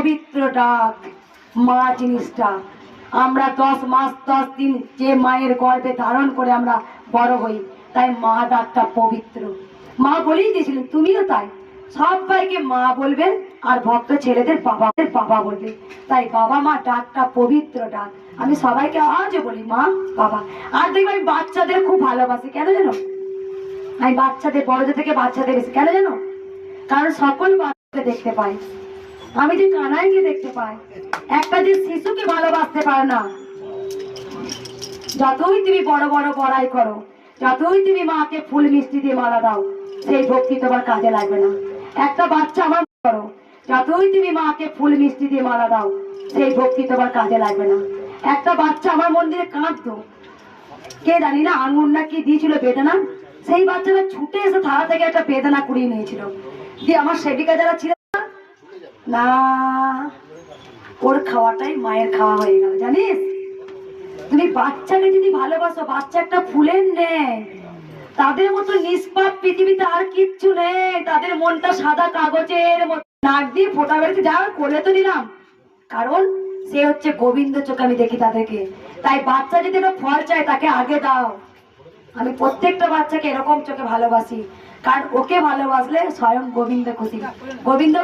পবিত্র ডাক মা জিনিসটা আমরা 10 মাস 10 দিন যে মায়ের গর্ভে ধারণ করে আমরা বড় হই, তাই মা ডাকটা পবিত্র। মা বলেই দিয়েছিলেন, তুমিও তাই সবাইকে মা বলবে আর ভক্ত ছেলেদের বাবা বলবে। তাই বাবা মা ডাকটা পবিত্র ডাক। আমি সবাইকে আজও বলি মা বাবা। আর দেখবে আমি বাচ্চাদের খুব ভালোবাসি, কেন জানো? আমি বাচ্চাদের, বড়দের থেকে বাচ্চাদের বেশি, কেন জানো? কারণ সকল বাচ্চাকে দেখতে পাই। আমি যে কানাইকে দেখতে পাই, একটা যে শিশুকে ভালোবাসতে পারে না। যতই তুমি বড় বড় বড়াই করো, যতই তুমি মাকে ফুল মিষ্টি দিয়ে মালা দাও, সেই ভক্তি তোমার কাজে লাগবে না। একটা বাচ্চা আমার করো, যতই তুমি মাকে ফুল মিষ্টি দিয়ে মালা দাও, সেই ভক্তি তোমার কাজে লাগবে না। একটা বাচ্চা আমার মন্দিরে কাঁদতো, কে জানি না আঙুর না কি দিয়েছিল বেদনা, সেই বাচ্চাটা ছুটে এসে থালা থেকে একটা বেদনা কুড়িয়ে নিয়েছিল, দিয়ে আমার সেবিকা যারা ছিল না, ওর খাওয়াটাই মায়ের খাওয়া হয়ে গেল। জানিস, তুমি বাচ্চাকে যদি ভালোবাসো, বাচ্চা একটা ফুলের নেয়, তাদের মতো নিষ্পাপ পৃথিবীতে আর কিচ্ছু নেই। তাদের মনটা সাদা কাগজের মতো, নাক দিয়ে ফোটা বেরোতে যা করে তো দিলাম, কারণ সে হচ্ছে গোবিন্দ চোখে আমি দেখি তাদেরকে। তাই বাচ্চা যদি একটা ফল চায়, তাকে আগে দাও। আমি প্রত্যেকটা বাচ্চাকে এরকম চোখে ভালোবাসি, কারণ ওকে ভালোবাসলে স্বয়ং গোবিন্দ খুশি। গোবিন্দ